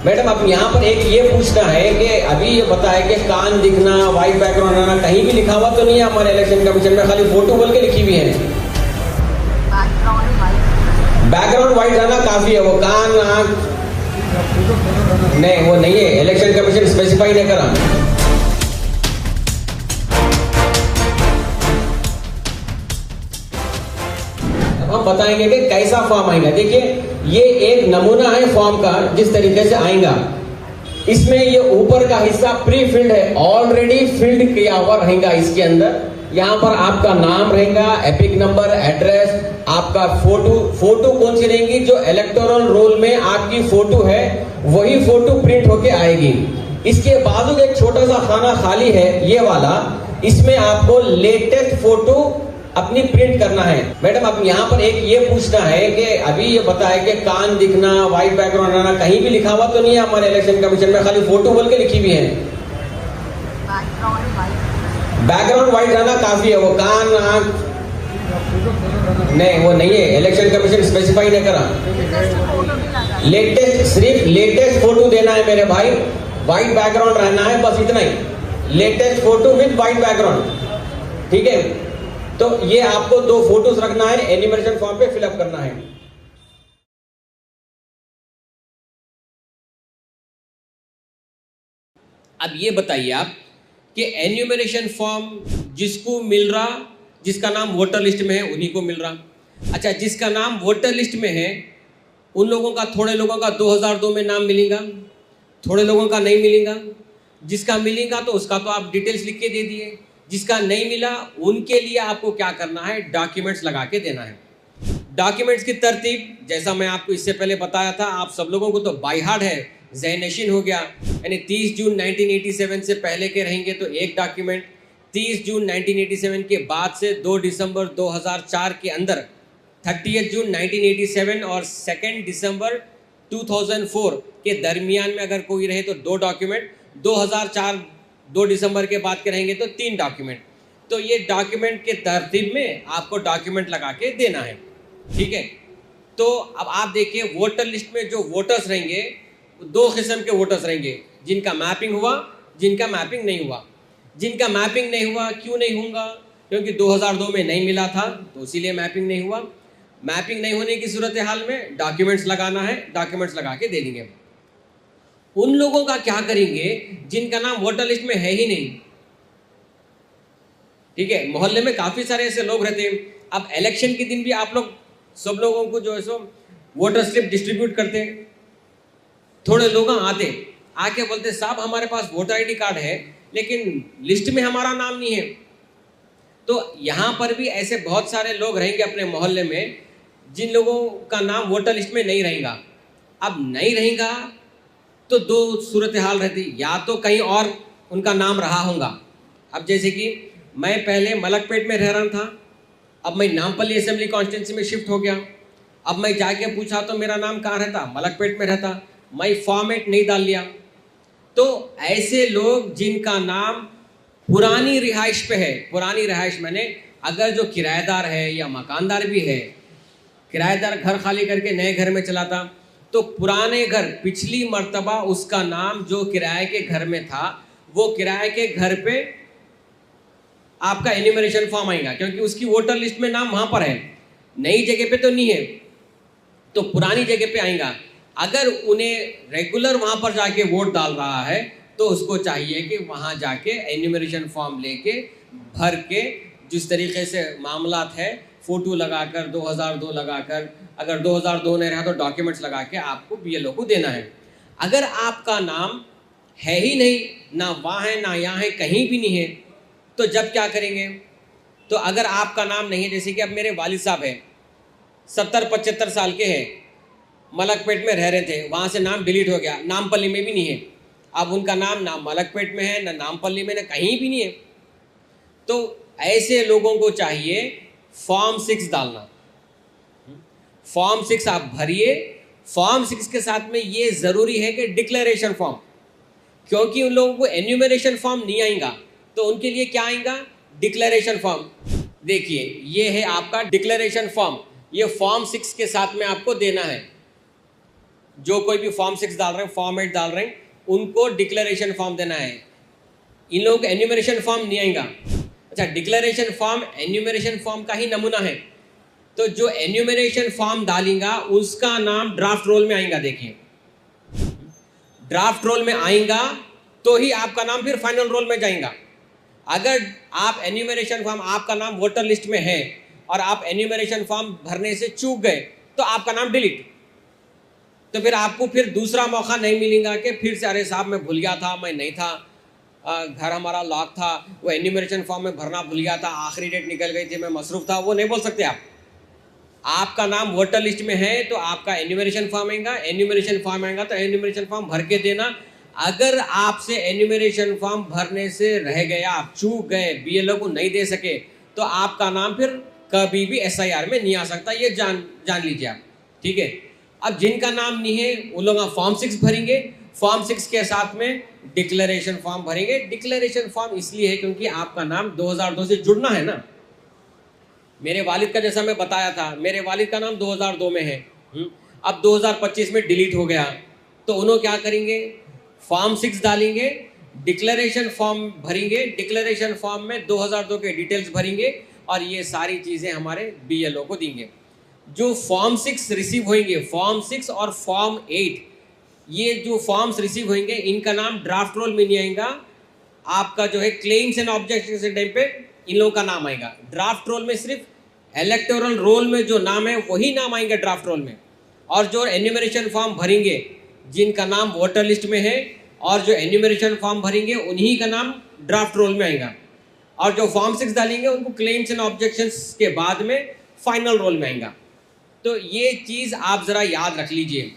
Madam अब यहाँ पर एक ये पूछना है कि अभी ये बताया कि कान दिखना, वाइट बैकग्राउंड आना, कहीं भी लिखा हुआ तो नहीं है हमारे इलेक्शन कमीशन में, खाली फोटो बोल के लिखी हुई है। बैकग्राउंड वाइट रहना काफी है, वो कान आँख नहीं, वो नहीं है, इलेक्शन कमीशन स्पेसिफाई नहीं करा। हम बताएंगे कि कैसा फॉर्म आएगा। देखिए ये एक नमूना है फॉर्म का, जिस तरीके से आएगा। इसमें ये ऊपर का हिस्सा प्री फिल्ड है, ऑलरेडी फिल्ड किया हुआ रहेगा। इसके अंदर यहाँ पर आपका नाम रहेगा, एपिक नंबर, एड्रेस, आपका फोटो कौन सी रहेंगी, जो इलेक्टोरल रोल में आपकी फोटो है वही फोटो प्रिंट होके आएगी। इसके बाजू एक छोटा सा खाना खाली है ये वाला, इसमें आपको लेटेस्ट फोटो अपनी प्रिंट करना है। मैडम अब यहाँ पर एक ये पूछना है कि अभी ये बताया कि कान दिखना, वाइट बैकग्राउंड आना, कहीं भी लिखा हुआ तो नहीं है हमारे इलेक्शन कमीशन में, खाली फोटो बोल के लिखी हुई है। बैकग्राउंड वाइट रहना काफी है, वो कान आँख नहीं, वो नहीं है, इलेक्शन कमीशन स्पेसिफाई नहीं करा। लेटेस्ट, सिर्फ लेटेस्ट फोटो देना है मेरे भाई, वाइट बैकग्राउंड रहना है, बस इतना ही। Latest photo with white background, ठीक है। तो ये आपको 2 फोटोज रखना है, एन्यूमरेशन फॉर्म पे फिलअप करना है। अब ये बताइए आप कि एन्यूमरेशन फॉर्म जिसको मिल रहा, जिसका नाम वोटर लिस्ट में है उन्हीं को मिल रहा। अच्छा, जिसका नाम वोटर लिस्ट में है उन लोगों का, थोड़े लोगों का 2002 में नाम मिलेगा, थोड़े लोगों का नहीं मिलेगा। जिसका मिलेगा तो उसका तो आप डिटेल्स लिख के दे दिए, जिसका नहीं मिला उनके लिए आपको क्या करना है, डॉक्यूमेंट्स लगा के देना है। डॉक्यूमेंट्स की तरतीब जैसा मैं आपको इससे पहले बताया था, आप सब लोगों को तो बाय हार्ट है, ज़हन-नशीन हो गया। यानी 30 जून 1987 से पहले के रहेंगे तो एक डॉक्यूमेंट, 30 जून 1987 के बाद से 2 दिसंबर 2004 के अंदर, 30 जून 1987 और 2 दिसंबर 2004 के दरमियान में अगर कोई रहे तो 2 डॉक्यूमेंट, 2004 2 दिसंबर के बाद के रहेंगे तो 3 डॉक्यूमेंट। तो ये डॉक्यूमेंट के तरतीब में आपको डॉक्यूमेंट लगा के देना है, ठीक है। तो अब आप देखिए वोटर लिस्ट में जो वोटर्स रहेंगे 2 किस्म के वोटर्स रहेंगे, जिनका मैपिंग हुआ, जिनका मैपिंग नहीं हुआ। जिनका मैपिंग नहीं हुआ क्यों नहीं होगा, क्योंकि 2002 में नहीं मिला था तो इसीलिए मैपिंग नहीं हुआ। मैपिंग नहीं होने की सूरत हाल में डॉक्यूमेंट्स लगाना है, डॉक्यूमेंट्स लगा के दे देंगे। उन लोगों का क्या करेंगे जिनका नाम वोटर लिस्ट में है ही नहीं, ठीक है। मोहल्ले में काफी सारे ऐसे लोग रहते हैं। अब इलेक्शन के दिन भी आप लोग सब लोगों को जो है सो वोटर स्लिप डिस्ट्रीब्यूट करते हैं। थोड़े लोग आके बोलते साहब हमारे पास वोटर आईडी कार्ड है लेकिन लिस्ट में हमारा नाम नहीं है। तो यहाँ पर भी ऐसे बहुत सारे लोग रहेंगे अपने मोहल्ले में जिन लोगों का नाम वोटर लिस्ट में नहीं रहेगा। अब नहीं रहेगा तो 2 सूरत हाल रहती, या तो कहीं और उनका नाम रहा होगा। अब जैसे कि मैं पहले मलकपेट में रह रहा था, अब मैं नामपल्ली असेंबली कॉन्स्टिट्यूंसी में शिफ्ट हो गया। अब मैं जाके पूछा तो मेरा नाम कहाँ रहता, मलकपेट में रहता, मैं फॉर्मेट नहीं डाल लिया। तो ऐसे लोग जिनका नाम पुरानी रिहाइश पे है, पुरानी रिहाइश मैंने अगर जो किराएदार है या मकानदार भी है, किराएदार घर खाली करके नए घर में चलाता, तो पुराने घर पिछली मर्तबा उसका नाम जो किराए के घर में था वो किराए के घर पे आपका एन्यूमरेशन फॉर्म आएगा, क्योंकि उसकी वोटर लिस्ट में नाम वहां पर है, नई जगह पे तो नहीं है, तो पुरानी जगह पे आएगा। अगर उन्हें रेगुलर वहां पर जाके वोट डाल रहा है तो उसको चाहिए कि वहां जाके एन्यूमरेशन फॉर्म लेके भर के, जिस तरीके से मामलात है, फोटो लगाकर 2002 लगाकर, अगर 2002 नहीं रहा तो डॉक्यूमेंट्स लगा के आपको बीएलओ को देना है। अगर आपका नाम है ही नहीं, ना वहाँ है ना यहाँ है, कहीं भी नहीं है, तो जब क्या करेंगे। तो अगर आपका नाम नहीं है, जैसे कि अब मेरे वालिद साहब हैं 70-75 साल के हैं, मलकपेट में रह रहे थे, वहाँ से नाम डिलीट हो गया, नामपल्ली में भी नहीं है। अब उनका नाम ना मलकपेट में है, ना नामपल्ली में, ना कहीं भी नहीं है। तो ऐसे लोगों को चाहिए फॉर्म 6 डालना। फॉर्म 6 आप भरिए। फॉर्म 6 के साथ में ये ज़रूरी है कि डिक्लेरेशन फॉर्म, क्योंकि उन लोगों को एन्यूमरेशन फॉर्म नहीं आएगा तो उनके लिए क्या आएगा, डिक्लेरेशन फॉर्म। देखिए ये है आपका डिक्लेरेशन फॉर्म, ये फॉर्म 6 के साथ में आपको देना है। जो कोई भी फॉर्म 6 डाल रहे हैं, फॉर्म 8 डाल रहे हैं, उनको डिक्लेरेशन फॉर्म देना है। इन लोगों को एन्यूमरेशन फॉर्म नहीं आएगा। अच्छा, डिक्लेरेशन फॉर्म एन्यूमरेशन फॉर्म का ही नमूना है। तो जो एन्यूमरेशन फॉर्म डालेगा उसका नाम ड्राफ्ट रोल में आएगा। देखिए, ड्राफ्ट रोल में आएगा तो ही आपका नाम फिर फाइनल रोल में जाएगा। अगर आप एन्यूमरेशन फॉर्म, आपका नाम वोटर लिस्ट में है और आप एन्यूमरेशन फॉर्म भरने से चूक गए तो आपका नाम डिलीट। तो फिर आपको फिर दूसरा मौका नहीं मिलेगा कि फिर से अरे साहब मैं भूल गया था, मैं नहीं था, घर हमारा लॉक था, वो एन्यूमरेशन फॉर्म में भरना भूल गया था, आखिरी डेट निकल गई थी, मैं मसरूफ था। वो नहीं बोल सकते आप। आपका नाम वोटर लिस्ट में है तो आपका एन्यूमरेशन फॉर्म आएगा, एन्यूमरेशन फॉर्म आएगा तो एन्यूमरेशन फॉर्म भर के देना। अगर आपसे एन्यूमरेशन फॉर्म भरने से रह गया, आप चूक गए, बीएलओ को नहीं दे सके, तो आपका नाम फिर कभी भी एसआईआर में नहीं आ सकता। ये जान लीजिए आप, ठीक है। अब जिनका नाम नहीं है वो लोग फॉर्म 6 भरेंगे। फॉर्म 6 के साथ में डिक्लेरेशन फॉर्म भरेंगे। डिक्लेरेशन फॉर्म इसलिए है क्योंकि आपका नाम 2002 से जुड़ना है ना। मेरे वालिद का जैसा मैं बताया था, मेरे वालिद का नाम 2002 में है। अब 2025 में डिलीट हो गया तो उन्होंने क्या करेंगे, फॉर्म 6 डालेंगे, डिक्लेरेशन फॉर्म भरेंगे, डिक्लेरेशन फॉर्म में 2002 के डिटेल्स भरेंगे और ये सारी चीज़ें हमारे बीएलओ को देंगे। जो फॉर्म 6 रिसीव होंगे, फॉर्म 6 और फॉर्म 8, ये जो फॉर्म्स रिसीव होंगे इनका नाम ड्राफ्ट रोल में नहीं आएगा। आपका जो है क्लेम्स एंड ऑब्जेक्शंस के टाइम पे इन लोगों का नाम आएगा। ड्राफ्ट रोल में सिर्फ इलेक्टोरल रोल में जो नाम है वही नाम आएंगे ड्राफ्ट रोल में। और जो एन्यूमरेशन फॉर्म भरेंगे जिनका नाम वोटर लिस्ट में है और जो एन्यूमरेशन फॉर्म भरेंगे उन्हीं का नाम ड्राफ्ट रोल में आएगा। और जो फॉर्म 6 डालेंगे उनको क्लेम्स एंड ऑब्जेक्शंस के बाद में फाइनल रोल में आएगा। तो ये चीज़ आप ज़रा याद रख लीजिए।